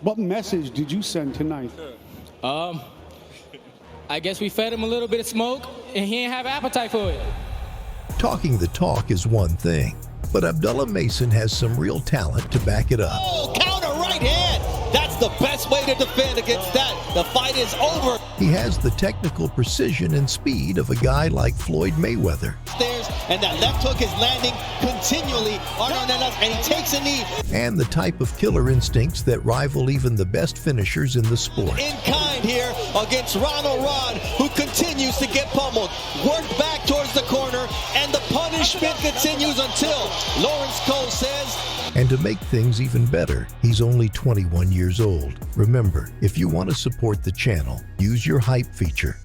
What message did you send tonight? I guess we fed him a little bit of smoke, and he didn't have appetite for it. Talking the talk is one thing, but Abdullah Mason has some real talent to back it up. Oh, counter right hand. That's the best way to defend against that. The fight is over. He has the technical precision and speed of a guy like Floyd Mayweather. Stairs, and that left hook is landing continually on Cardenas, and he takes a knee. And the type of killer instincts that rival even the best finishers in the sport. In kind here against Ronald Ron, who continues to get pummeled. Work back towards the corner, and the punishment continues until Lawrence Cole says. And to make things even better, he's only 21 years old. Remember, if you want to support the channel, use your hype feature.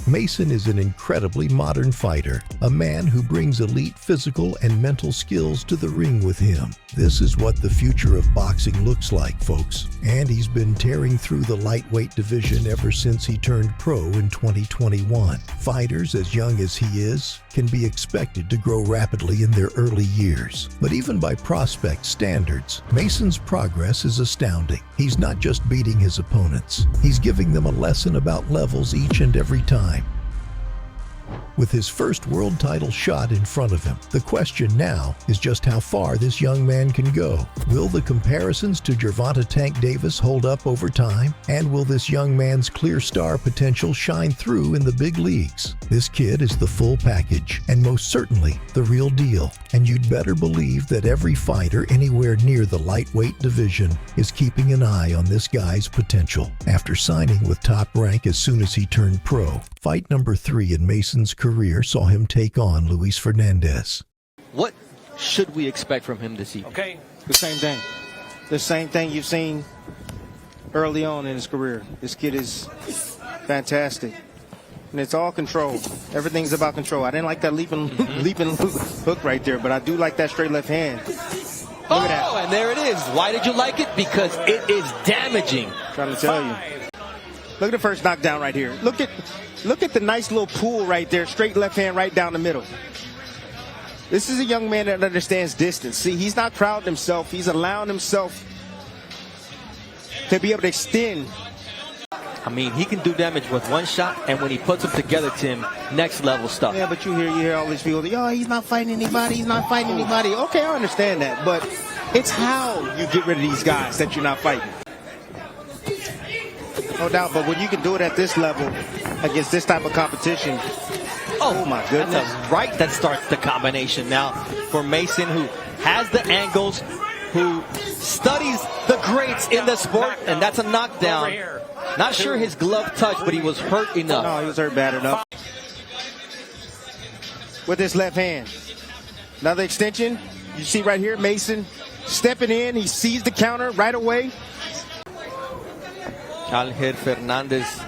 Mason is an incredibly modern fighter, a man who brings elite physical and mental skills to the ring with him. This is what the future of boxing looks like, folks. And he's been tearing through the lightweight division ever since he turned pro in 2021. Fighters as young as he is can be expected to grow rapidly in their early years. But even by prospect standards, Mason's progress is astounding. He's not just beating his opponents, he's giving them a lesson about levels each and every time. With his first world title shot in front of him, the question now is just how far this young man can go. Will the comparisons to Gervonta Tank Davis hold up over time? And will this young man's clear star potential shine through in the big leagues? This kid is the full package, and most certainly the real deal. And you'd better believe that every fighter anywhere near the lightweight division is keeping an eye on this guy's potential. After signing with Top Rank as soon as he turned pro, fight number 3 in Mason's career saw him take on Luis Fernandez. What should we expect from him this evening? Okay, the same thing. The same thing you've seen early on in his career. This kid is fantastic. And it's all control. Everything's about control. I didn't like that leaping hook right there, but I do like that straight left hand. Look at that. And there it is. Why did you like it? Because it is damaging. Trying to tell you. Look at the first knockdown right here. Look at the nice little pool right there. Straight left hand right down the middle. This is a young man that understands distance. See, he's not crowding himself. He's allowing himself to be able to extend. I mean, he can do damage with one shot, and when he puts them together, Tim, next level stuff. Yeah, but you hear all these people, oh, he's not fighting anybody, he's not fighting anybody. Okay, I understand that, but it's how you get rid of these guys that you're not fighting. No doubt, but when you can do it at this level against this type of competition, oh my goodness. That's right, that starts the combination now for Mason, who has the angles, who studies the greats in the sport, and that's a knockdown. Not sure his glove touched, but he was hurt enough. No, he was hurt bad enough. With his left hand. Another extension. You see right here, Mason stepping in. He sees the counter right away. Luis Fernandez,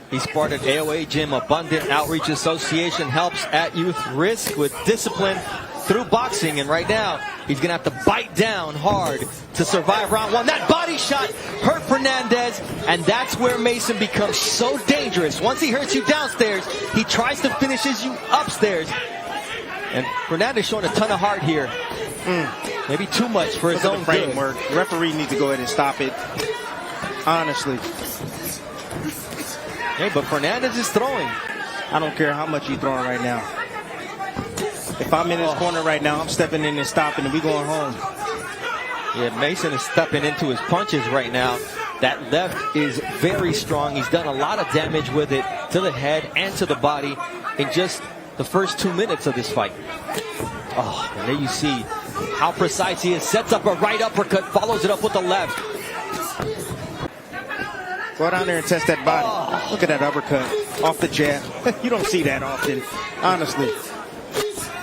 he's part of AOA Gym, Abundant Outreach Association, helps at youth risk with discipline through boxing. And right now, he's going to have to bite down hard to survive round 1. That body shot hurt Fernandez, and that's where Mason becomes so dangerous. Once he hurts you downstairs, he tries to finish you upstairs. And Fernandez showing a ton of heart here. Maybe too much for his own framework. The referee needs to go ahead and stop it. Honestly. Hey, but Fernandez is throwing. I don't care how much he's throwing right now. If I'm in his corner right now, I'm stepping in and stopping, and we going home. Yeah, Mason is stepping into his punches right now. That left is very strong. He's done a lot of damage with it to the head and to the body in just the first 2 minutes of this fight. Oh, and there you see how precise he is. Sets up a right uppercut, follows it up with the left. Go down there and test that body. Look at that uppercut off the jab. You don't see that often, honestly.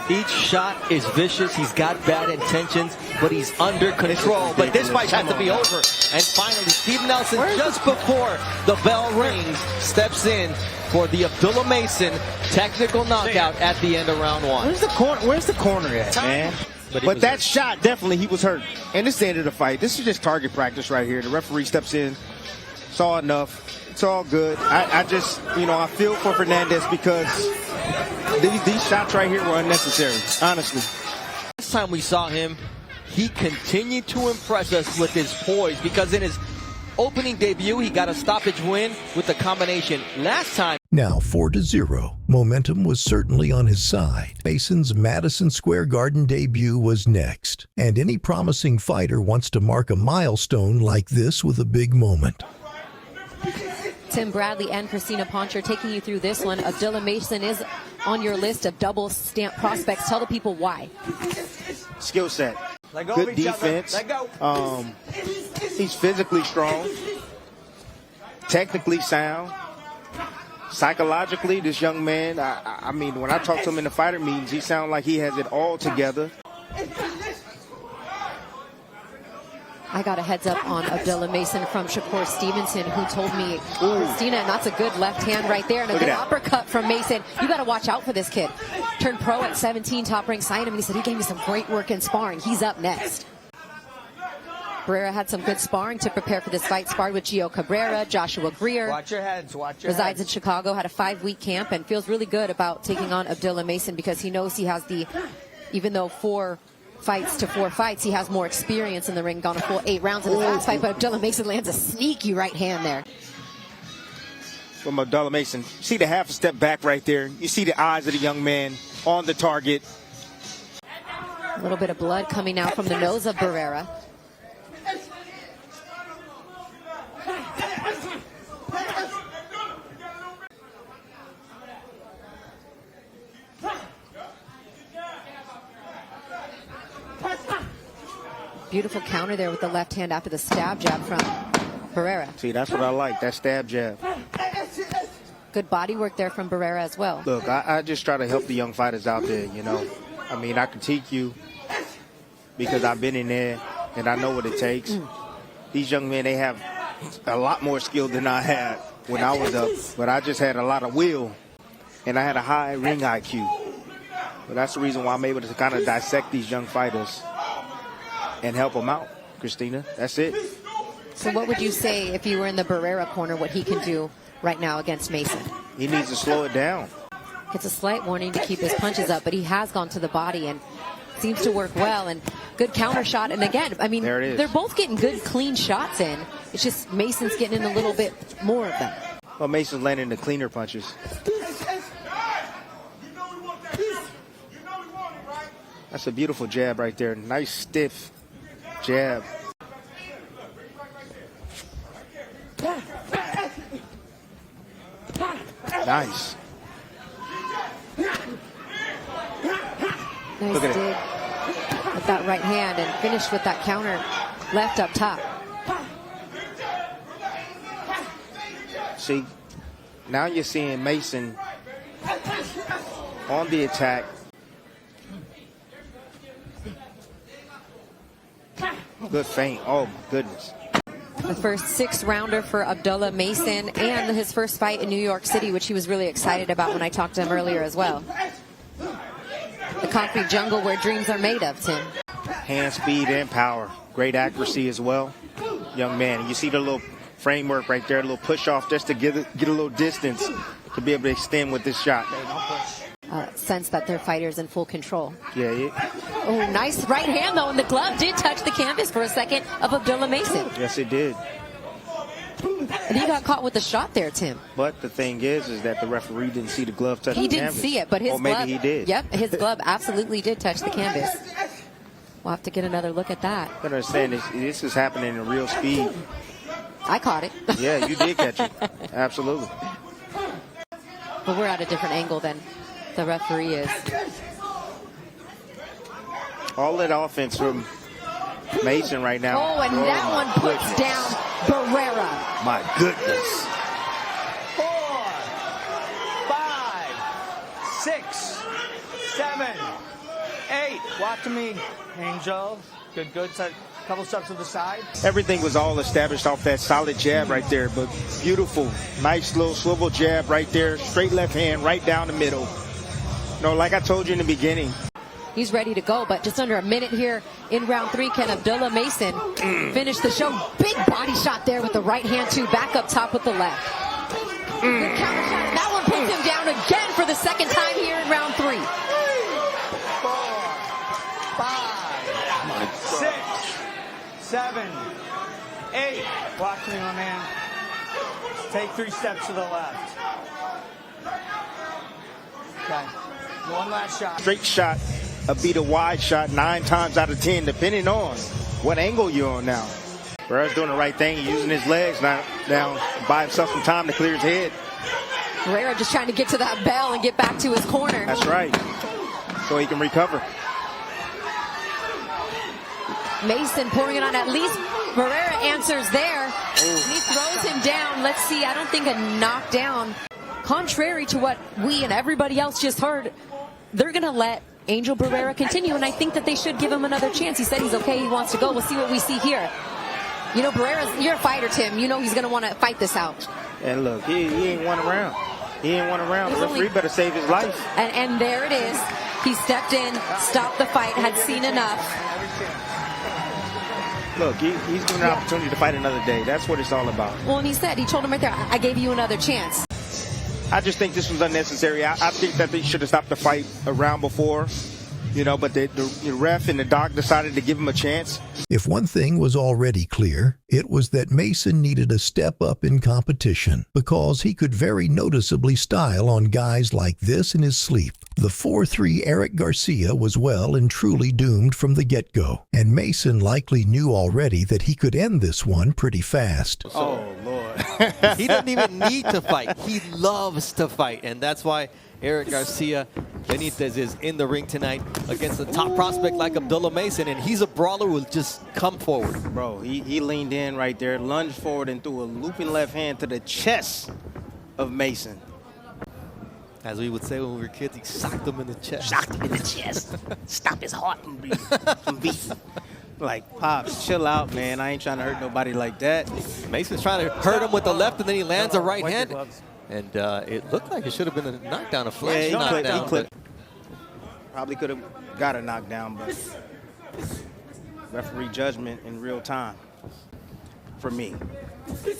Each shot is vicious. He's got bad intentions, but he's under control. But this fight has to be over. And finally, Steve Nelson, just before the bell rings, steps in for the Abdullah Mason technical knockout at the end of round 1. Where's the corner at, man? But that shot, definitely, he was hurt. And this is the end of the fight. This is just target practice right here. The referee steps in. Saw enough. It's all good. I just, I feel for Fernandez because these shots right here were unnecessary, honestly. Last time we saw him, he continued to impress us with his poise, because in his opening debut, he got a stoppage win with the combination. Last time, Now 4-0. Momentum was certainly on his side. Mason's Madison Square Garden debut was next. And any promising fighter wants to mark a milestone like this with a big moment. Tim Bradley and Christina Poncher taking you through this one. Abdullah Mason is on your list of double stamp prospects. Tell the people why. Skill set. Good defense. He's physically strong. Technically sound. Psychologically, this young man, I mean, when I talk to him in the fighter meetings, he sounds like he has it all together. I got a heads up on Abdullah Mason from Shakur Stevenson, who told me, Christina, and that's a good left hand right there, and a good uppercut from Mason. You got to watch out for this kid. Turned pro at 17, top ranked, signed him, and he said he gave me some great work in sparring. He's up next. Barrera had some good sparring to prepare for this fight. Sparred with Gio Cabrera, Joshua Greer. watch your heads, watch your Resides heads. in Chicago, had a 5-week camp, and feels really good about taking on Abdullah Mason because he knows he has the, even though 4 fights to 4 fights, he has more experience in the ring, gone a full 8 rounds in his last fight, but Abdullah Mason lands a sneaky right hand there. From Abdullah Mason, see the half a step back right there. You see the eyes of the young man on the target. A little bit of blood coming out from the nose of Barrera. Beautiful counter there with the left hand after the stab jab from Barrera. See, that's what I like, that stab jab. Good body work there from Barrera as well. Look, I just try to help the young fighters out there, you know. I mean, I critique you because I've been in there and I know what it takes. These young men, they have a lot more skill than I had when I was up, but I just had a lot of will and I had a high ring IQ. But that's the reason why I'm able to kind of dissect these young fighters and help them out, Christina. That's it. So what would you say if you were in the Barrera corner, what he can do right now against Mason? He needs to slow it down. Gets a slight warning to keep his punches up, but he has gone to the body and seems to work well, and good counter shot. And again, I mean, There it is. they're both getting good, clean shots in. It's just Mason's getting in a little bit more of them. Well, Mason's landing the cleaner punches. That's a beautiful jab right there. Nice, stiff jab. Nice. Nice Look at dig with that right hand and finished with that counter left up top. See, now you're seeing Mason on the attack. Good feint. Oh, my goodness. The first 6-rounder for Abdullah Mason and his first fight in New York City, which he was really excited about when I talked to him earlier as well. The concrete jungle where dreams are made of, Tim. Hand speed and power. Great accuracy as well. Young man, you see the little framework right there, a little push off just to get a little distance to be able to extend with this shot. Sense that their fighter's in full control. Yeah. Oh, nice right hand, though, and the glove did touch the canvas for a second of Abdullah Mason. Yes, it did. And he got caught with the shot there, Tim. But the thing is that the referee didn't see the glove touch He the didn't canvas. see it, but his or maybe glove. he did. Yep, his glove absolutely did touch the canvas. We'll have to get another look at that. I understand this is happening in real speed. I caught it. Yeah, you did catch it. Absolutely. But we're at a different angle than the referee is. All that offense from Mason right now. Oh, and that one puts goodness. down Barrera. My goodness. 4, 5, 6, 7, 8. Watch me, Angel. Good. Couple steps to the side. Everything was all established off that solid jab right there, but beautiful, nice little swivel jab right there, straight left hand right down the middle. No, like I told you in the beginning. He's ready to go, but just under a minute here in round 3. Can Abdullah Mason finish the show? Big body shot there with the right hand, too. Back up top with the left. Good counter shot. That one puts him down again for the second time here in round 3. 4, 5, 6, 8. Watch me, my man. Take 3 steps to the left. Okay. One last shot. Straight shot, beat a wide shot 9 times out of 10, depending on what angle you're on now. Barrera's doing the right thing. He's using his legs now buy himself some time to clear his head. Barrera just trying to get to that bell and get back to his corner. That's right. So he can recover. Mason pouring it on. At least Barrera answers there. He throws him down. Let's see. I don't think a knockdown. Contrary to what we and everybody else just heard, they're going to let Angel Barrera continue, and I think that they should give him another chance. He said he's okay. He wants to go. We'll see what we see here. You know, Barrera's, you're a fighter, Tim. You know he's going to want to fight this out. And look, he ain't won a round. He ain't won a round. The referee better save his life. And there it is. He stepped in, stopped the fight, had seen enough. Look, he's given an opportunity to fight another day. That's what it's all about. Well, and he told him right there, I gave you another chance. I just think this was unnecessary. I think that they should have stopped the fight a round before, you know, but the ref and the doc decided to give him a chance. If one thing was already clear, it was that Mason needed a step up in competition because he could very noticeably style on guys like this in his sleep. The 4-3 Eric Garcia was well and truly doomed from the get-go, and Mason likely knew already that he could end this one pretty fast. Oh, Lord. He doesn't even need to fight. He loves to fight, and that's why Eric Garcia Benitez is in the ring tonight against a top prospect like Abdullah Mason, and he's a brawler who will just come forward. Bro, he leaned in right there, lunged forward, and threw a looping left hand to the chest of Mason. As we would say when we were kids, he socked him in the chest. Shocked him in the chest. Stop his heart from beating. Like, Pops, chill out, man. I ain't trying to hurt nobody like that. Mason's trying to hurt him with the left, and then he lands a right hand. And it looked like it should have been a knockdown, a flash knockdown. He probably could have got a knockdown, but referee judgment in real time for me.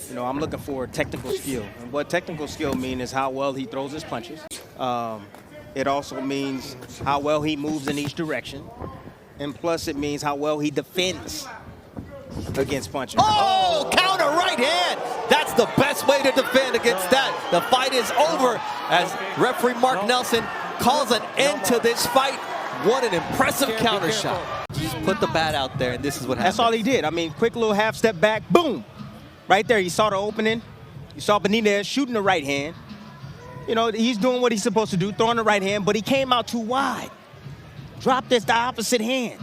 You know, I'm looking for technical skill. And what technical skill means is how well he throws his punches. It also means how well he moves in each direction. And plus it means how well he defends against punches. Oh, counter right hand. That's the best way to defend against that. The fight is over as referee Mark Nelson calls an end to this fight. What an impressive counter shot. Just put the bat out there, and this is what happened. That's all he did. I mean, quick little half step back, boom. Right there, you saw the opening. You saw Benitez shooting the right hand. You know, he's doing what he's supposed to do, throwing the right hand, but he came out too wide. Dropped this the opposite hand.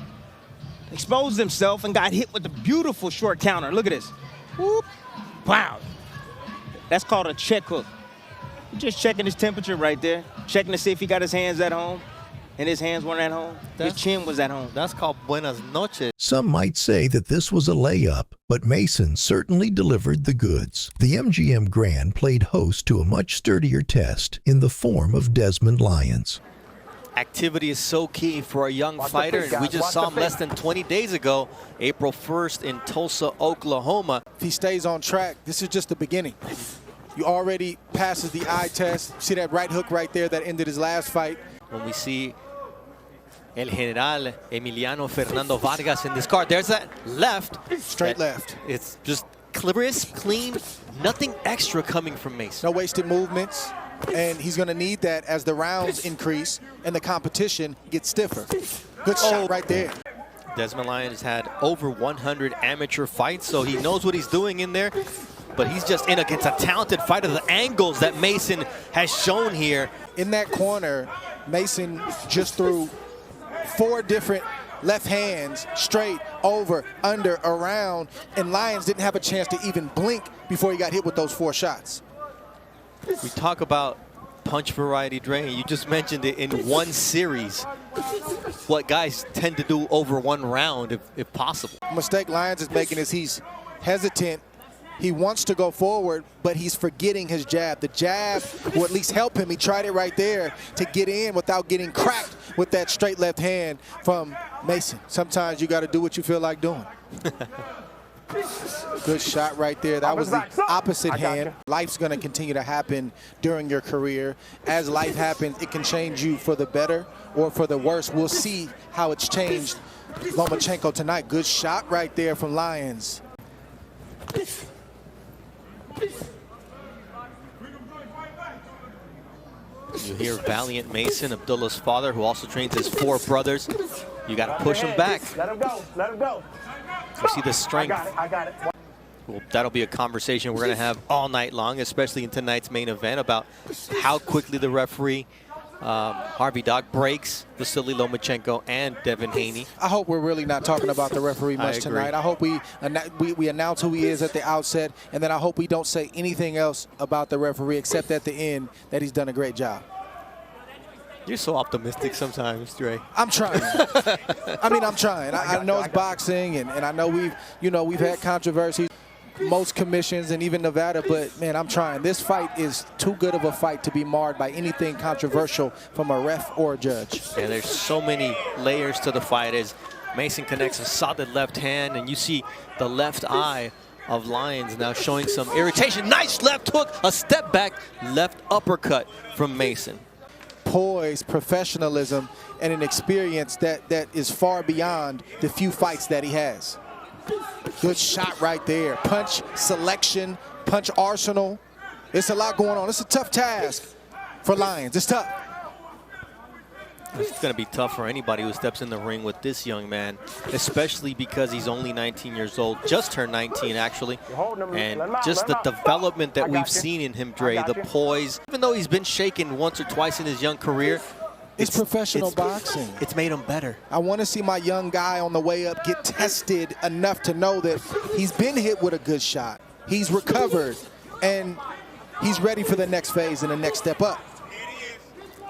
Exposed himself and got hit with a beautiful short counter. Look at this. Whoop. Wow. That's called a check hook. Just checking his temperature right there. Checking to see if he got his hands at home. And his hands weren't at home. His chin was at home. That's called buenas noches. Some might say that this was a layup, but Mason certainly delivered the goods. The MGM Grand played host to a much sturdier test in the form of Desmond Lyons. Activity is so key for a young fighter, and we just saw him less than 20 days ago, April 1st in Tulsa, Oklahoma. If he stays on track, this is just the beginning. You already passes the eye test. See that right hook right there that ended his last fight. When we see El General Emiliano Fernando Vargas in this card, there's that left. Straight left. It's just crisp, clean, nothing extra coming from Mason. No wasted movements. And he's going to need that as the rounds increase and the competition gets stiffer. Good shot right there. Desmond Lyons had over 100 amateur fights, so he knows what he's doing in there. But he's just in against a talented fighter. The angles that Mason has shown here. In that corner, Mason just threw 4 different left hands, straight, over, under, around, and Lyons didn't have a chance to even blink before he got hit with those 4 shots. We talk about punch variety, Dre. You just mentioned it in one series. What guys tend to do over one round, if possible. The mistake Lyons is making is he's hesitant. He wants to go forward, but he's forgetting his jab. The jab will at least help him. He tried it right there to get in without getting cracked with that straight left hand from Mason. Sometimes you got to do what you feel like doing. Good shot right there. That was the opposite hand. Life's going to continue to happen during your career. As life happens, it can change you for the better or for the worse. We'll see how it's changed Lomachenko tonight. Good shot right there from Lyons. You hear Valiant Mason, Abdullah's father, who also trains his 4 brothers. You got to push him back. Let him go. Let him go. You see the strength. I got it. Well, that'll be a conversation we're going to have all night long, especially in tonight's main event, about how quickly the referee, Harvey Dock, breaks Vasily Lomachenko and Devin Haney. I hope we're really not talking about the referee much tonight. I hope we announce who he is at the outset, and then I hope we don't say anything else about the referee except at the end that he's done a great job. You're so optimistic sometimes, Dre. I'm trying. I mean, I'm trying. I know it's boxing, and I know we've had controversies, most commissions, and even Nevada, but man, I'm trying. This fight is too good of a fight to be marred by anything controversial from a ref or a judge. And there's so many layers to the fight as Mason connects a solid left hand, and you see the left eye of Lyons now showing some irritation. Nice left hook, a step back, left uppercut from Mason. Poise, professionalism, and an experience that is far beyond the few fights that he has. Good shot right there. Punch selection, punch arsenal. It's a lot going on. It's a tough task for Lyons. It's tough. It's going to be tough for anybody who steps in the ring with this young man, especially because he's only 19 years old, just turned 19 actually, and just the development that we've seen in him, Dre, the poise. Even though he's been shaken once or twice in his young career, it's professional boxing. It's made him better. I want to see my young guy on the way up get tested enough to know that he's been hit with a good shot. He's recovered, and he's ready for the next phase and the next step up.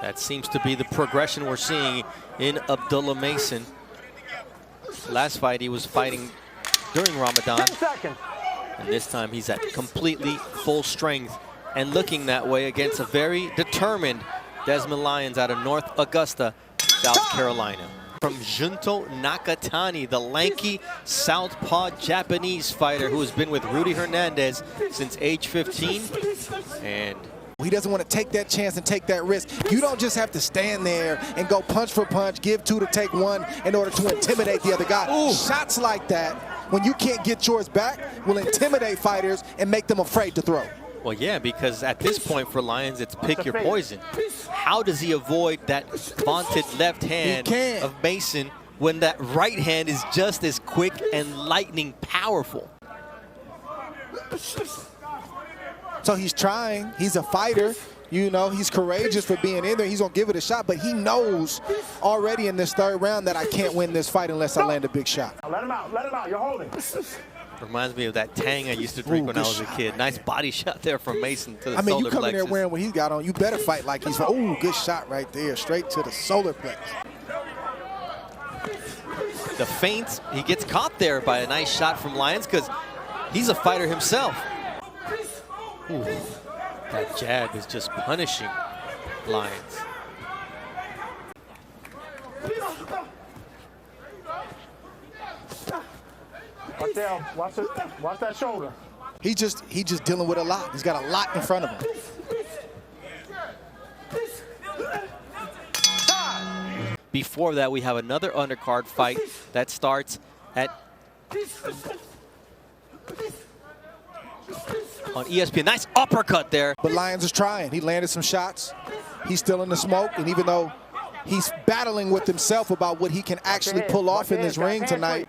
That seems to be the progression we're seeing in Abdullah Mason. Last fight he was fighting during Ramadan, and this time he's at completely full strength and looking that way against a very determined Desmond Lyons out of North Augusta, South Carolina. From Junto Nakatani, the lanky southpaw Japanese fighter who has been with Luis Fernandez since age 15. And he doesn't want to take that chance and take that risk. You don't just have to stand there and go punch for punch, give 2 to take 1 in order to intimidate the other guy. Ooh. Shots like that, when you can't get yours back, will intimidate fighters and make them afraid to throw. Well, yeah, because at this point for Lyons, it's pick your poison. How does he avoid that vaunted left hand of Mason when that right hand is just as quick and lightning powerful? So he's trying. He's a fighter. You know, he's courageous for being in there. He's going to give it a shot, but he knows already in this 3rd round that I can't win this fight unless I land a big shot. Let him out. Let him out. You're holding. Reminds me of that Tang I used to drink when I was a kid. Nice body shot there from Mason to the solar plexus. I mean, you come in there wearing what he's got on, you better fight like he's, ooh, good shot right there, straight to the solar plexus. The feint, he gets caught there by a nice shot from Lyons because he's a fighter himself. Ooh, that jab is just punishing Lyons. Watch that shoulder. He's just dealing with a lot. He's got a lot in front of him. Before that, we have another undercard fight that starts at on ESPN. Nice uppercut there. But Lyons is trying. He landed some shots. He's still in the smoke, and even though he's battling with himself about what he can actually pull off in this ring tonight.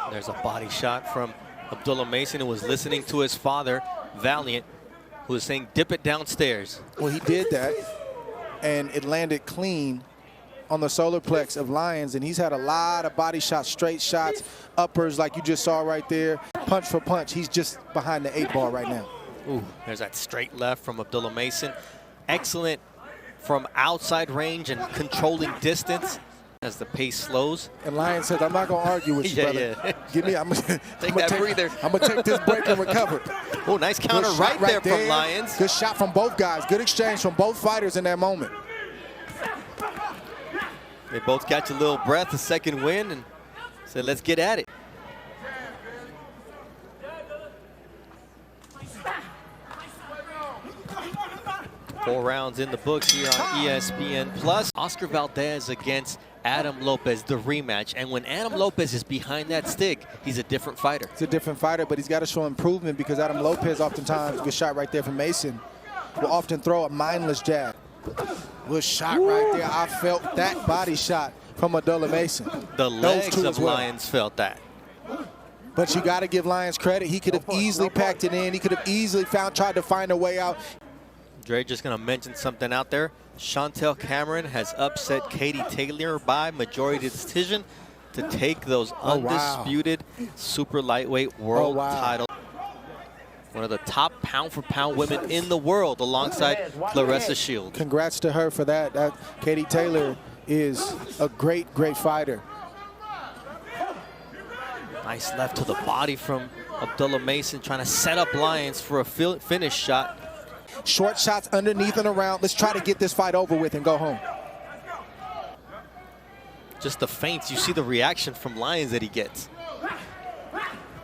There's a body shot from Abdullah Mason, who was listening to his father, Valiant, who was saying, dip it downstairs. Well, he did that, and it landed clean on the solar plex of Lyons, and he's had a lot of body shots, straight shots, uppers like you just saw right there, punch for punch. He's just behind the 8 ball right now. Ooh, there's that straight left from Abdullah Mason. Excellent from outside range and controlling distance as the pace slows. And Lyons says, I'm not going to argue with you, brother. Yeah. Give me, I'm going to take that breather. I'm going to take this break and recover. Oh, nice counter right there from Lyons. Good shot from both guys. Good exchange from both fighters in that moment. They both catch a little breath, a second wind, and said, let's get at it. Four rounds in the books here on ESPN+. Oscar Valdez against Adam Lopez, the rematch. And when Adam Lopez is behind that stick, he's a different fighter. He's a different fighter, but he's got to show improvement because Adam Lopez oftentimes, good shot right there from Mason, will often throw a mindless jab. Good shot right there. I felt that body shot from Abdullah Mason. The legs of Lyons felt that. But you got to give Lyons credit. He could have easily packed it in. He could have easily tried to find a way out. Dre just going to mention something out there. Chantel Cameron has upset Katie Taylor by majority decision to take those undisputed super lightweight world title. One of the top pound-for-pound women in the world alongside Claressa Shields. Congrats to her for that. Katie Taylor is a great, great fighter. Nice left to the body from Abdullah Mason, trying to set up Lyons for a finish shot. Short shots underneath and around. Let's try to get this fight over with and go home. Just the feints. You see the reaction from Lyons that he gets.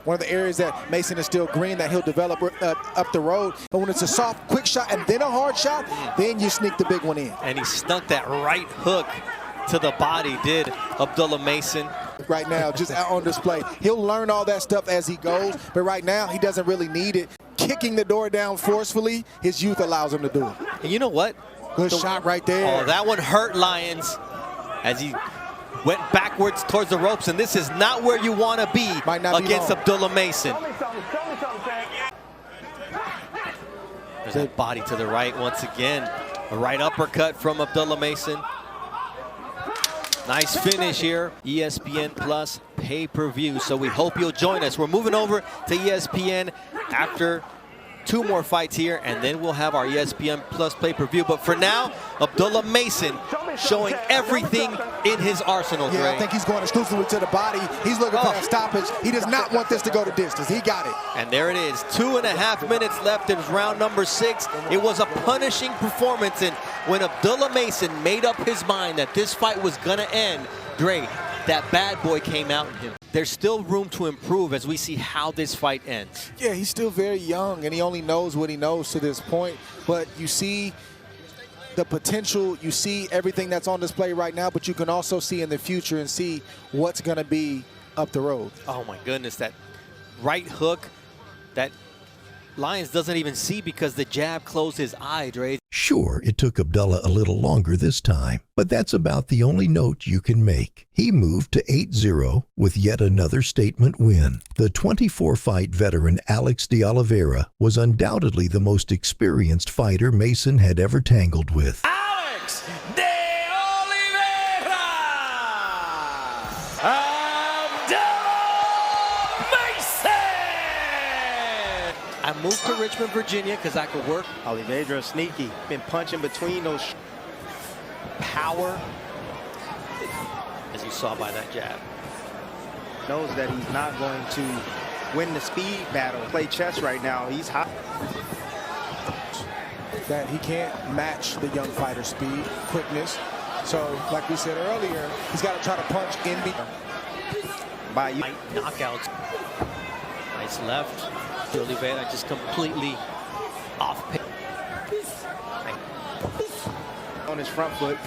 One of the areas that Mason is still green that he'll develop up the road. But when it's a soft, quick shot and then a hard shot, then you sneak the big one in. And he snuck that right hook to the body, did Abdullah Mason. Right now, just out on display. He'll learn all that stuff as he goes, but right now he doesn't really need it. Kicking the door down forcefully, his youth allows him to do it. And you know what? Good shot right there. Oh, that one hurt Lyons as he went backwards towards the ropes, and this is not where you want to be against Abdullah Mason. There's that body to the right once again. A right uppercut from Abdullah Mason. Nice finish here. ESPN Plus pay-per-view. So we hope you'll join us. We're moving over to ESPN after 2 more fights here, and then we'll have our ESPN Plus pay-per-view. But for now, Abdullah Mason showing everything in his arsenal. Yeah, I think he's going exclusively to the body. He's looking for that stoppage. He does not want this to go to distance. He got it. And there it is. 2.5 minutes left. It was round number 6. It was a punishing performance. And when Abdullah Mason made up his mind that this fight was going to end, Dre, that bad boy came out in him. There's still room to improve as we see how this fight ends. Yeah, he's still very young, and he only knows what he knows to this point. But you see the potential, you see everything that's on display right now, but you can also see in the future and see what's going to be up the road. Oh, my goodness, that right hook that Lyons doesn't even see because the jab closed his eye, Dre. Sure, it took Abdullah a little longer this time, but that's about the only note you can make. He moved to 8-0 with yet another statement win. The 24-fight veteran Alex de Oliveira was undoubtedly the most experienced fighter Mason had ever tangled with. Alex de Oliveira! I moved to Richmond, Virginia because I could work. Oliveira sneaky. Been punching between those. Power, as you saw by that jab. Knows that he's not going to win the speed battle. Play chess right now. He's hot. That he can't match the young fighter's speed, quickness. So, like we said earlier, he's got to try to punch in by knockouts. Nice left. Oliveira just completely off pace. On his front foot.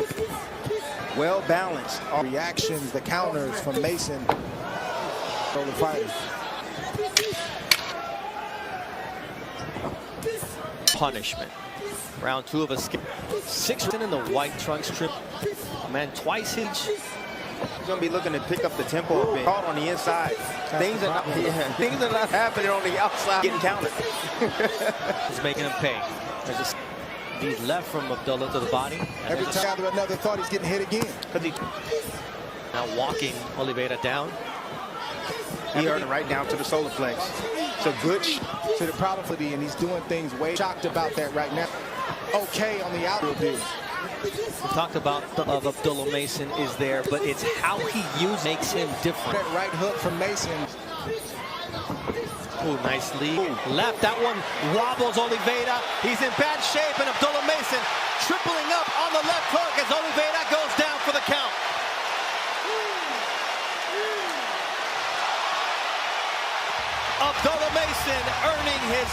Well balanced. Reactions, the counters from Mason. For the fighters. Punishment. Round 2 of a skip. 6 in the white trunks trip. Man, twice hit. He's going to be looking to pick up the tempo a bit. Caught on the inside. Things are not happening on the outside. Getting counted. He's making him pay. There's a lead left from Abdullah to the body. Every time another thought he's getting hit again. Now walking Oliveira down. He earned it right down to the solar plex. So good to the probability, and he's doing things way shocked about that right now. Okay on the outer view. We talked about of Abdullah Mason is there, but it's how he makes him different. That right hook from Mason. Oh, nice lead. Left, that one wobbles Oliveira. He's in bad shape, and Abdullah Mason tripling up on the left hook as Oliveira goes down for the count. Abdullah Mason earning his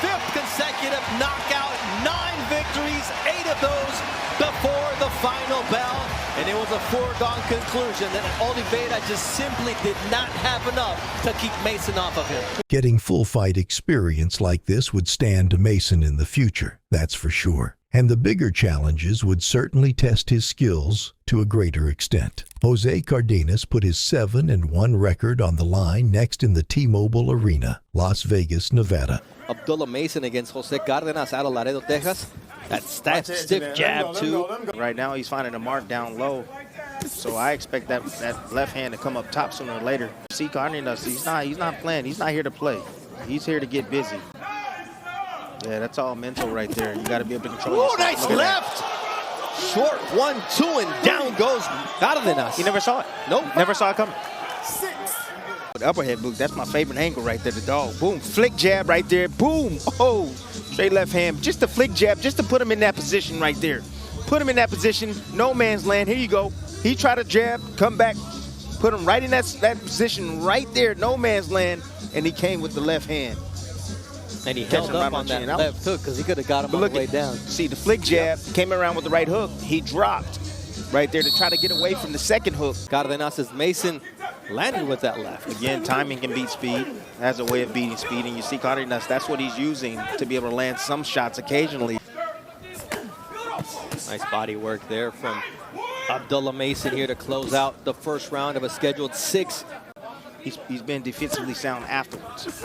5th consecutive knockout, 9 victories, 8 of those before the final bell. And it was a foregone conclusion that Oliveira just simply did not have enough to keep Mason off of him. Getting full fight experience like this would stand to Mason in the future, that's for sure. And the bigger challenges would certainly test his skills to a greater extent. Jose Cardenas put his 7-1 record on the line next in the T-Mobile Arena, Las Vegas, Nevada. Abdullah Mason against Jose Cardenas out of Laredo, Texas. That stiff jab, too. Right now, he's finding a mark down low. So I expect that left hand to come up top sooner or later. See, Cardenas, he's not playing. He's not here to play. He's here to get busy. Yeah, that's all mental right there. You got to be able to control yourself. Oh, nice left. Short 1-2, and down goes Cardenas. He never saw it. Nope. Never saw it coming. The upperhead boot, that's my favorite angle right there, the dog. Boom, flick jab right there. Boom. Oh, straight left hand. Just a flick jab, just to put him in that position right there. Put him in that position. No man's land. Here you go. He tried to jab, come back, put him right in that position right there, no man's land, and he came with the left hand. And he held up on that left hook because he could have got him on the way down. See, the flick jab came around with the right hook. He dropped right there to try to get away from the second hook. Cardenas' Mason landed with that left. Again, timing can beat speed, has a way of beating speed, and you see Cardenas, that's what he's using to be able to land some shots occasionally. Nice body work there from Abdullah Mason here to close out the first round of a scheduled 6. He's been defensively sound afterwards.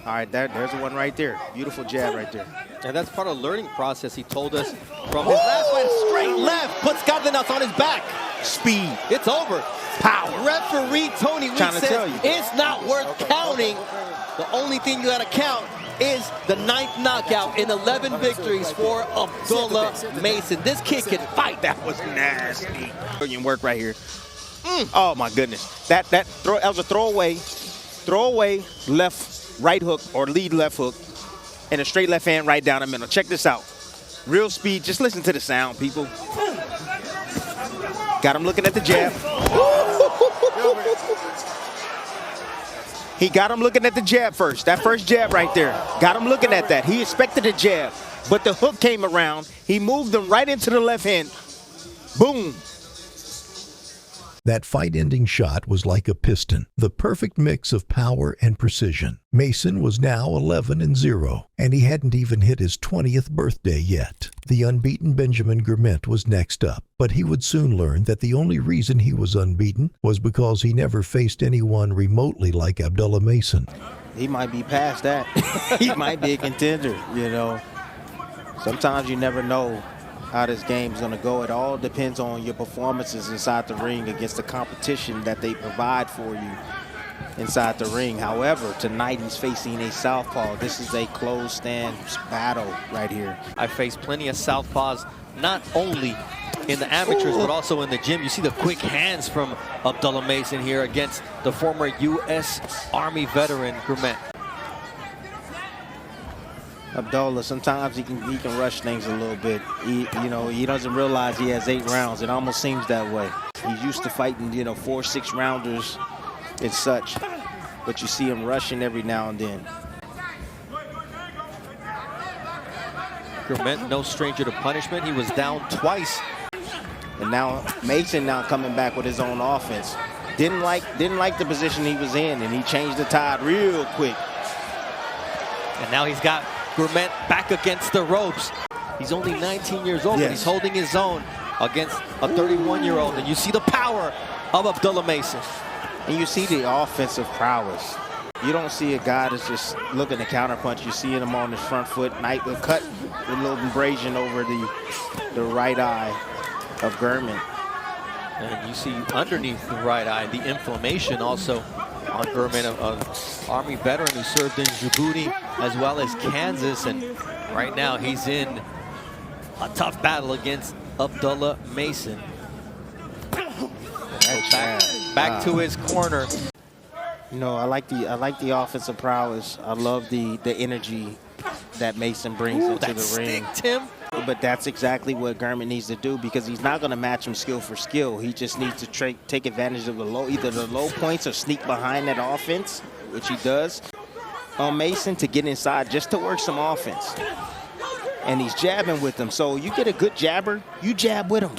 All right, there's the one right there. Beautiful jab right there. And that's part of the learning process, he told us, from his last fight. Straight left, puts Cardenas on his back. Speed. It's over. Power. Referee Tony Weeks says it's not worth counting. The only thing you got to count is the 9th knockout in 11 victories for Abdullah Mason. This kid can fight. That was nasty. Brilliant work right here. Oh, my goodness. That was a throwaway right hook or lead left hook and a straight left hand right down the middle. Check this out. Real speed. Just listen to the sound, people. Got him looking at the jab. He got him looking at the jab first. That first jab right there. Got him looking at that. He expected a jab, but the hook came around. He moved him right into the left hand. Boom. That fight-ending shot was like a piston, the perfect mix of power and precision. Mason was now 11-0, and he hadn't even hit his 20th birthday yet. The unbeaten Benjamin Gur was next up, but he would soon learn that the only reason he was unbeaten was because he never faced anyone remotely like Abdullah Mason. He might be past that. He might be a contender, you know. Sometimes you never know how this game is going to go. It all depends on your performances inside the ring against the competition that they provide for you inside the ring. However, tonight he's facing a southpaw. This is a closed stand battle right here. I faced plenty of southpaws, not only in the amateurs, but also in the gym. You see the quick hands from Abdullah Mason here against the former U.S. Army veteran, Gur. Abdullah, sometimes he can rush things a little bit. He doesn't realize he has 8 rounds. It almost seems that way. He's used to fighting, 4 6-rounders and such. But you see him rushing every now and then. Gur, no stranger to punishment. He was down twice. And now Mason coming back with his own offense. Didn't like the position he was in, and he changed the tide real quick. And now he's got Gur back against the ropes. He's only 19 years old, but he's holding his own against a 31-year-old. And you see the power of Abdullah Mason. And you see the offensive prowess. You don't see a guy that's just looking to counterpunch. You see him on his front foot, cut with a little abrasion over the right eye of Gur. And you see underneath the right eye, the inflammation also on Gur, an Army veteran who served in Djibouti as well as Kansas. And right now he's in a tough battle against Abdullah Mason. Back to his corner. I like the offensive prowess. I love the energy that Mason brings into the ring. Tim. But that's exactly what Gur needs to do, because he's not going to match him skill for skill. He just needs to take advantage of either the low points or sneak behind that offense, which he does on Mason, to get inside just to work some offense. And he's jabbing with him. So you get a good jabber, you jab with him.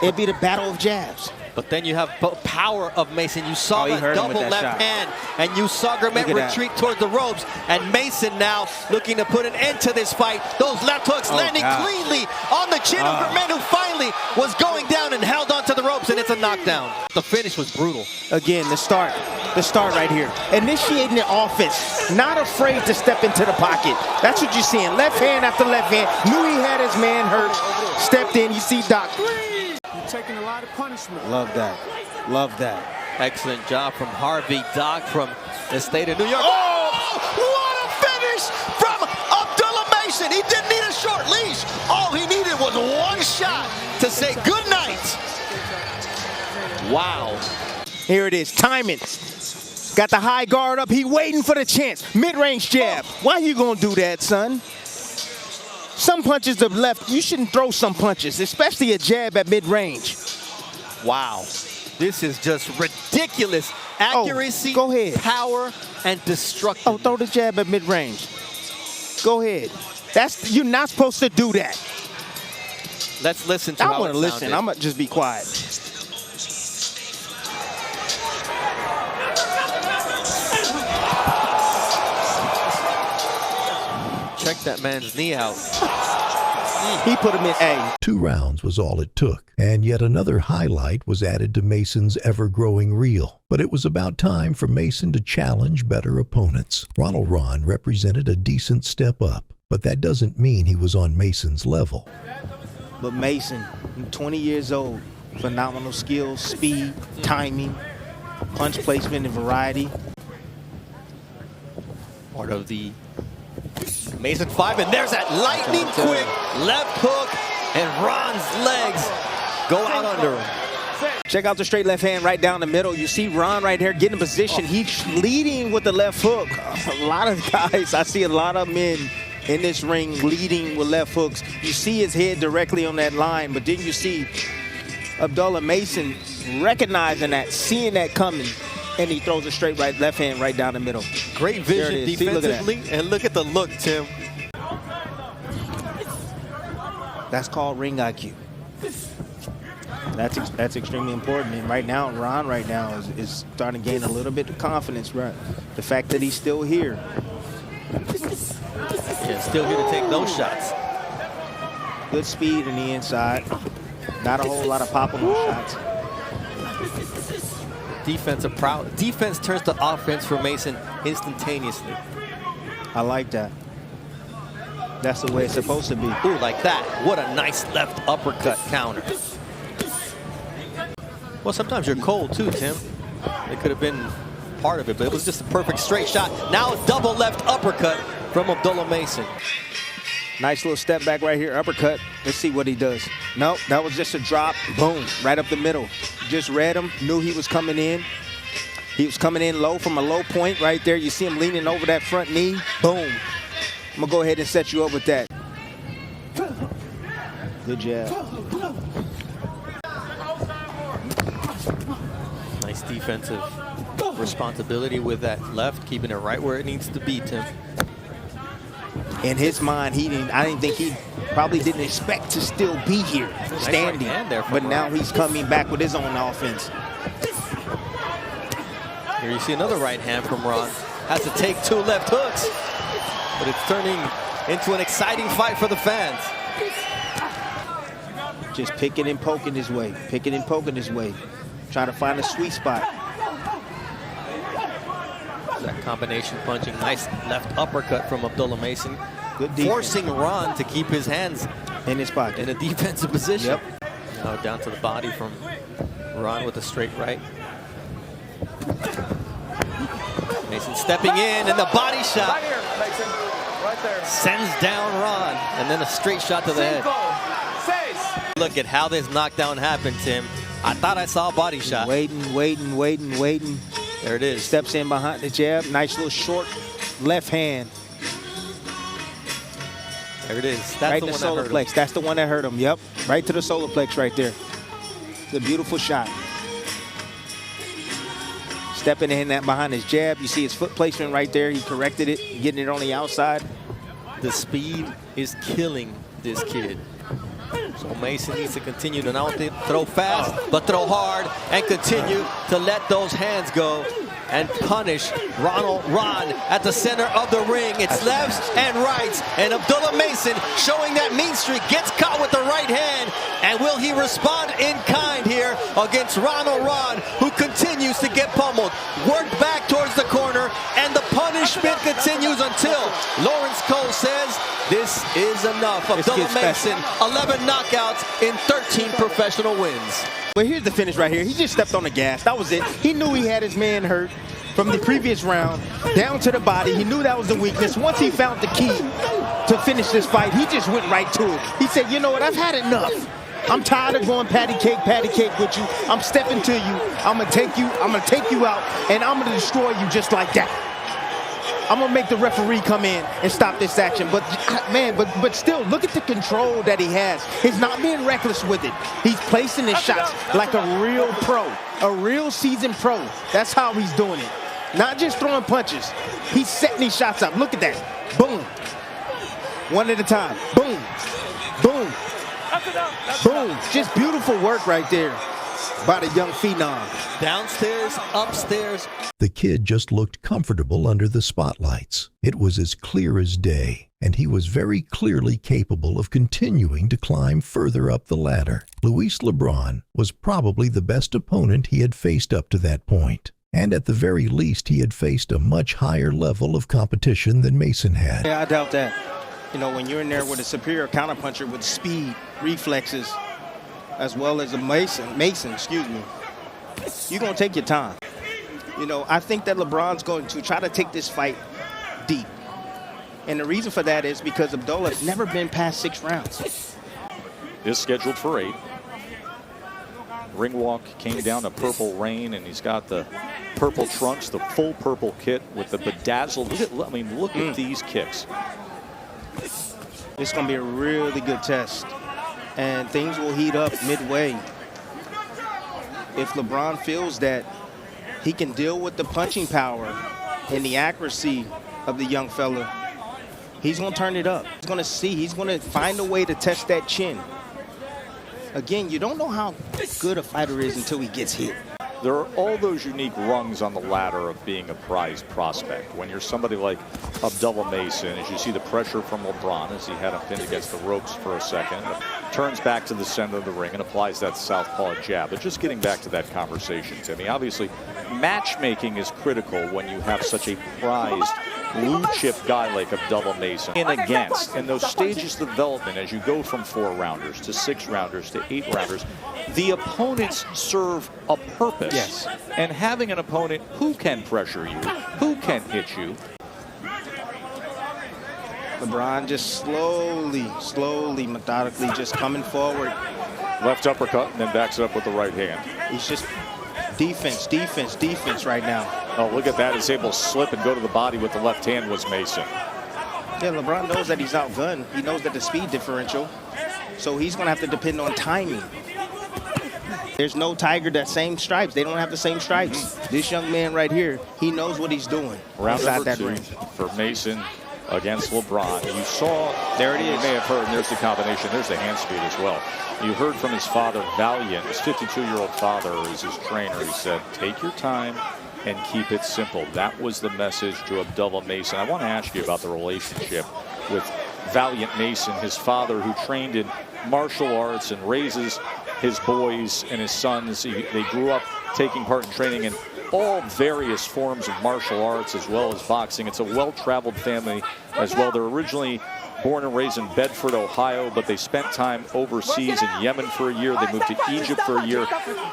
It'd be the battle of jabs. But then you have power of Mason. You saw he that hurt him with double that left shot. hand, and you saw Gourmet retreat towards the ropes. And Mason now looking to put an end to this fight. Those left hooks landing cleanly on the chin of Gourmet, who finally was going down and held onto the ropes, and it's a knockdown. The finish was brutal. Again, the start right here. Initiating the offense, not afraid to step into the pocket. That's what you're seeing. Left hand after left hand. Knew he had his man hurt. Stepped in. You see Doc. You're taking a lot of punishment. Love that. Love that. Excellent job from Harvey Doc from the state of New York. Oh, what a finish from Abdullah Mason. He didn't need a short leash. All he needed was one shot to say good night. Wow. Here it is. Timing. Got the high guard up. He waiting for the chance. Mid-range jab. Why you gonna do that, son? Some punches to the left. You shouldn't throw some punches, especially a jab at mid-range. Wow. This is just ridiculous. Accuracy, go ahead. Power, and destruction. Oh, throw the jab at mid-range. Go ahead. You're not supposed to do that. Let's listen to I how want it to listen. sounded. I'm going to just be quiet. Check that man's knee out. He put him in A. 2 rounds was all it took, and yet another highlight was added to Mason's ever-growing reel. But it was about time for Mason to challenge better opponents. Ronald Ron represented a decent step up, but that doesn't mean he was on Mason's level. But Mason, 20 years old, phenomenal skills, speed, timing, punch placement, and variety. Part of the Mason 5, and there's that lightning quick left hook, and Ron's legs go out under him. Check out the straight left hand right down the middle. You see Ron right here getting in position. He's leading with the left hook. A lot of guys, I see a lot of men in this ring leading with left hooks. You see his head directly on that line, but then you see Abdullah Mason recognizing that, seeing that coming, and he throws a straight left hand right down the middle. Great vision defensively, and look at the look, Tim. That's called ring IQ. That's extremely important. And right now, Ron right now is starting to gain a little bit of confidence. Right, the fact that he's still here. Yeah, still here to take those shots. Good speed in the inside. Not a whole lot of pop on those shots. Defense turns to offense for Mason instantaneously. I like that. That's the way it's supposed to be. Ooh, like that. What a nice left uppercut counter. Well, sometimes you're cold too, Tim. It could have been part of it, but it was just a perfect straight shot. Now a double left uppercut from Abdullah Mason. Nice little step back right here, uppercut. Let's see what he does. Nope, that was just a drop. Boom, right up the middle. Just read him, knew he was coming in. He was coming in low from a low point right there. You see him leaning over that front knee. Boom. I'm going to go ahead and set you up with that. Good jab. Nice defensive responsibility with that left, keeping it right where it needs to be, Tim. In his mind, I didn't think he probably didn't expect to still be here, standing. Nice right there but now he's coming back with his own offense. Here you see another right hand from Ron. Has to take 2 left hooks, but it's turning into an exciting fight for the fans. Just picking and poking his way, picking and poking his way. Trying to find a sweet spot. That combination punching, nice left uppercut from Abdullah Mason. Good defense. Forcing Ron to keep his hands in his pocket. In a defensive position. Yep. Now down to the body from Ron with a straight right. Mason stepping in, and the body shot. Right here, Mason. Right there. Sends down Ron, and then a straight shot to the head. Look at how this knockdown happened, Tim. I thought I saw a body shot. Waiting. There it is. Steps in behind the jab. Nice little short left hand. There it is. That's right the in the one solar that hurt plex. him. That's the one that hurt him. Yep. Right to the solar plex right there. It's a beautiful shot. Stepping in that behind his jab. You see his foot placement right there. He corrected it, getting it on the outside. The speed is killing this kid. So Mason needs to continue to not only throw fast, but throw hard and continue to let those hands go and punish Ronald Ron at the center of the ring. It's lefts and rights, and Abdullah Mason showing that mean streak, gets caught with the right hand, and will he respond in kind here against Ronald Ron, who continues to get pummeled, worked back towards the corner, and the punishment continues until Lawrence Cole says this is enough. Abdullah Mason, 11 knockouts in 13 professional wins. But here's the finish right here. He just stepped on the gas. That was it. He knew he had his man hurt from the previous round, down to the body. He knew that was the weakness. Once he found the key to finish this fight, he just went right to it. He said, you know what, I've had enough. I'm tired of going patty cake with you. I'm stepping to you. I'm gonna take you out, and I'm gonna destroy you just like that. I'm gonna make the referee come in and stop this action. But man, but still, look at the control that he has. He's not being reckless with it. He's placing his shots like a real pro, a real seasoned pro. That's how he's doing it. Not just throwing punches. He's setting these shots up. Look at that. Boom. One at a time. Boom. Boom. Boom. Just beautiful work right there by the young phenom. Downstairs, upstairs. The kid just looked comfortable under the spotlights. It was as clear as day, and he was very clearly capable of continuing to climb further up the ladder. Luis LeBron was probably the best opponent he had faced up to that point. And at the very least, he had faced a much higher level of competition than Mason had. Yeah, I doubt that. You know, when you're in there with a superior counterpuncher with speed, reflexes, as well as a Mason, you're going to take your time. You know, I think that LeBron's going to try to take this fight deep. And the reason for that is because Abdullah's never been past 6 rounds. Is scheduled for 8. Ring walk came down to Purple Rain, and he's got the purple trunks, the full purple kit with the bedazzled. Look at these kicks. It's going to be a really good test, and things will heat up midway. If LeBron feels that he can deal with the punching power and the accuracy of the young fella, he's going to turn it up. He's going to find a way to test that chin. Again, you don't know how good a fighter is until he gets hit. There are all those unique rungs on the ladder of being a prized prospect. When you're somebody like Abdullah Mason, as you see the pressure from LeBron as he had him pinned against the ropes for a second, turns back to the center of the ring and applies that southpaw jab. But just getting back to that conversation, Timmy, obviously matchmaking is critical when you have such a prized blue chip guy like Abdullah Mason in against. And those stages of development, as you go from 4-rounders to 6-rounders to 8-rounders, the opponents serve a purpose. Yes. And having an opponent who can pressure you, who can hit you. LeBron just slowly, methodically just coming forward. Left uppercut and then backs it up with the right hand. He's just defense right now. Oh, look at that. He's able to slip and go to the body with the left hand was Mason. Yeah, LeBron knows that he's outgunned. He knows that the speed differential. So he's going to have to depend on timing. There's no Tiger that same stripes. They don't have the same stripes. This young man right here, he knows what he's doing. Round number that 2 ring for Mason against LeBron. You saw, there it is. You may have heard, and there's the combination. There's the hand speed as well. You heard from his father, Valiant. His 52-year-old father is his trainer. He said, take your time and keep it simple. That was the message to Abdullah Mason. I want to ask you about the relationship with Valiant Mason, his father who trained in martial arts and raises his boys and his sons. They grew up taking part in training in all various forms of martial arts as well as boxing. It's a well-traveled family as well. They're originally born and raised in Bedford, Ohio, but they spent time overseas in Yemen for a year. They moved to Egypt for a year.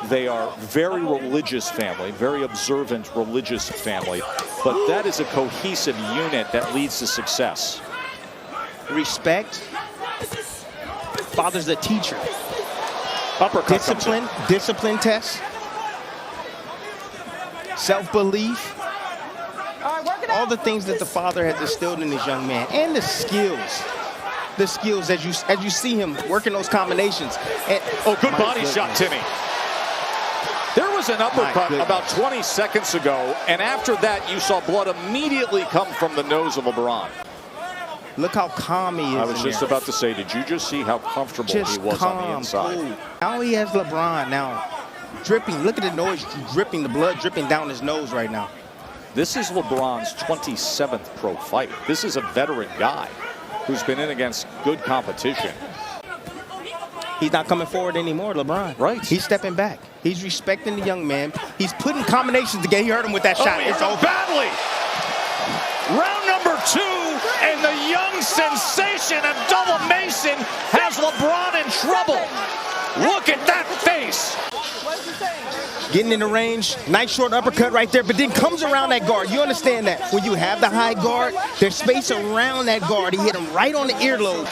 They are very religious family, very observant religious family, but that is a cohesive unit that leads to success. Respect. Father's a teacher. Uppercut. Discipline test. Self-belief. All the things that the father has instilled in this young man, and the skills as you see him working those combinations. And, good body shot, Timmy. There was an uppercut about 20 seconds ago, and after that you saw blood immediately come from the nose of LeBron. Look how calm he is. I was just about to say, did you just see how comfortable he was on the inside? Cool. Now he has LeBron now dripping. Look at the noise dripping, the blood dripping down his nose right now. This is LeBron's 27th pro fight. This is a veteran guy who's been in against good competition. He's not coming forward anymore, LeBron. Right. He's stepping back. He's respecting the young man. He's putting combinations together. He hurt him with that shot. It's over. Badly. Round number 2, and the young sensation Abdullah Mason has LeBron in trouble. Look at that face. Getting in the range, nice short uppercut right there, but then comes around that guard. You understand that? When you have the high guard, there's space around that guard. He hit him right on the earlobe.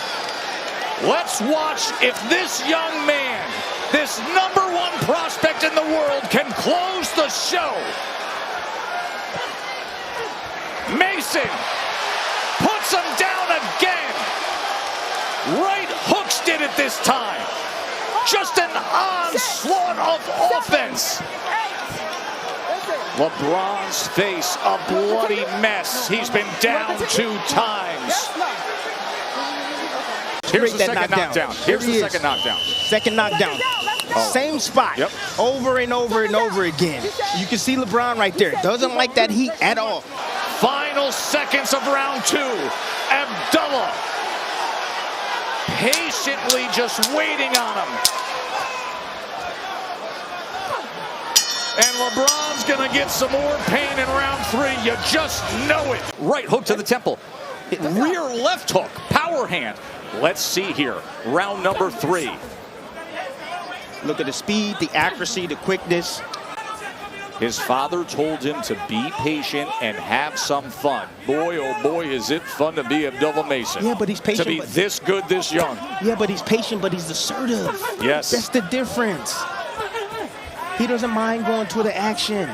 Let's watch if this young man, this #1 prospect in the world, can close the show. Mason puts him down again. Right hooks did it this time. Just an onslaught of offense. LeBron's face a bloody mess. He's been down 2 times. Here's the second knockdown. Here's the second knockdown. Second knockdown. Oh. Same spot. Yep. Over and over and over again. You can see LeBron right there. Doesn't like that heat at all. Final seconds of round 2. Abdullah patiently just waiting on him. And LeBron's gonna get some more pain in round 3. You just know it. Right hook to the temple. Rear left hook. Power hand. Let's see here. Round number 3. Look at the speed, the accuracy, the quickness. His father told him to be patient and have some fun. Boy, oh boy, is it fun to be Abdullah Mason. Yeah, but he's patient. To be this good, this young. Yeah, but he's patient, but he's assertive. Yes. That's the difference. He doesn't mind going to the action.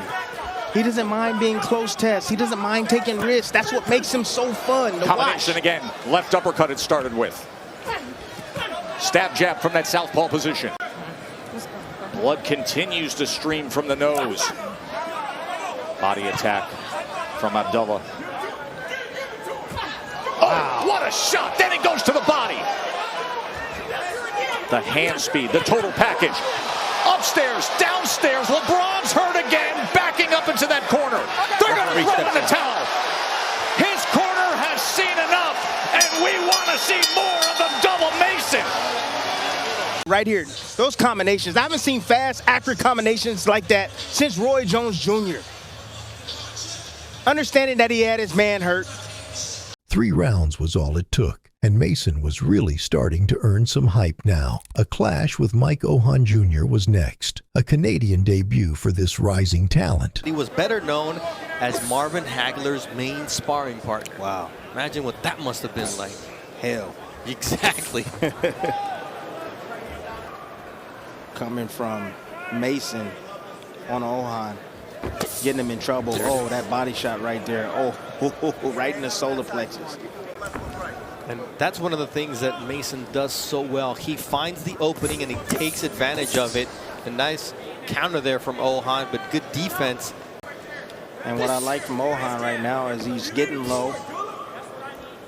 He doesn't mind being close tests. He doesn't mind taking risks. That's what makes him so fun to Combination watch. again. Left uppercut it started with. Stab jab from that southpaw position. Blood continues to stream from the nose. Body attack from Abdullah. Oh, what a shot! Then it goes to the body. The hand speed, the total package. Upstairs, downstairs, LeBron's hurt again, backing up into that corner. They're going to throw in the towel. His corner has seen enough, and we want to see more of Abdullah Mason. Right here, those combinations. I haven't seen fast, accurate combinations like that since Roy Jones Jr. Understanding that he had his man hurt. 3 rounds was all it took, and Mason was really starting to earn some hype now. A clash with Mike Ohan Jr. was next, a Canadian debut for this rising talent. He was better known as Marvin Hagler's main sparring partner. Wow. Imagine what that must have been like. Hell. Exactly. Coming from Mason on Ohan, getting him in trouble. Oh, that body shot right there. Oh, right in the solar plexus. And that's one of the things that Mason does so well. He finds the opening and he takes advantage of it. A nice counter there from Ohan, but good defense. And what I like from Ohan right now is he's getting low.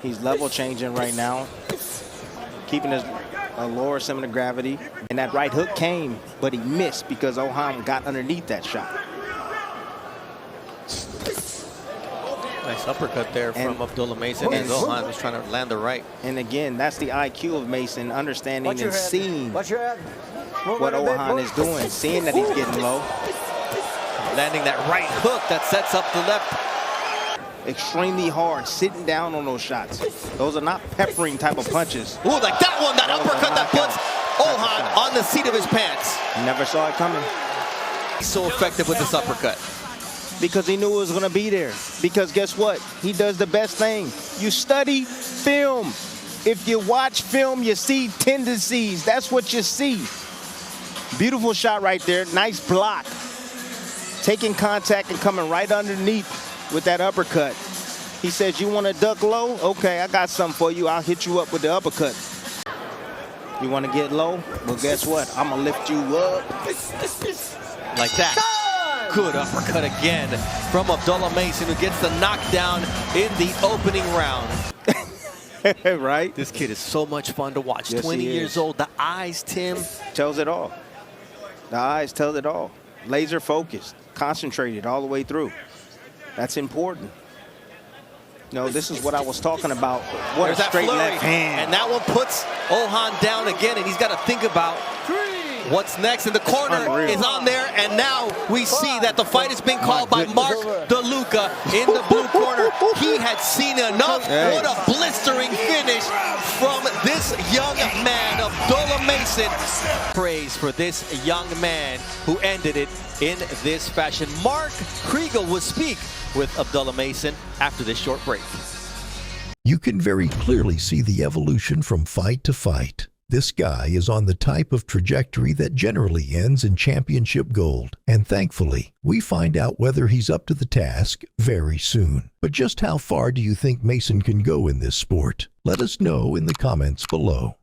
He's level changing right now, keeping his lower center of gravity. And that right hook came, but he missed because Ohan got underneath that shot. Nice uppercut there from Abdullah Mason, and Ohan was trying to land the right. And again, that's the IQ of Mason, understanding and seeing what Ohan is doing, seeing that he's getting low. Landing that right hook that sets up the left. Extremely hard, sitting down on those shots. Those are not peppering type of punches. Ooh, like that one, that uppercut that puts Ohan on the seat of his pants. Never saw it coming. He's so effective with this uppercut. Because he knew it was going to be there. Because guess what? He does the best thing. You study film. If you watch film, you see tendencies. That's what you see. Beautiful shot right there. Nice block. Taking contact and coming right underneath with that uppercut. He says, you want to duck low? Okay, I got something for you. I'll hit you up with the uppercut. You want to get low? Well, guess what? I'm going to lift you up. Like that. Good uppercut again from Abdullah Mason, who gets the knockdown in the opening round. Right? This kid is so much fun to watch. Yes, 20 he years is. old. The eyes, Tim. Tells it all. The eyes tell it all. Laser focused, concentrated all the way through. That's important. No, this is what I was talking about. What There's a that straight flurry. left hand. And that one puts Ohan down again, and he's got to think about what's next. And the corner is on there, and now we see that the fight has been called by Mark DeLuca in the blue corner. He had seen enough. Hey. What a blistering finish from this young man, Abdullah Mason. Praise for this young man who ended it in this fashion. Mark Kriegel will speak with Abdullah Mason after this short break. You can very clearly see the evolution from fight to fight. This guy is on the type of trajectory that generally ends in championship gold, and thankfully, we find out whether he's up to the task very soon. But just how far do you think Mason can go in this sport? Let us know in the comments below.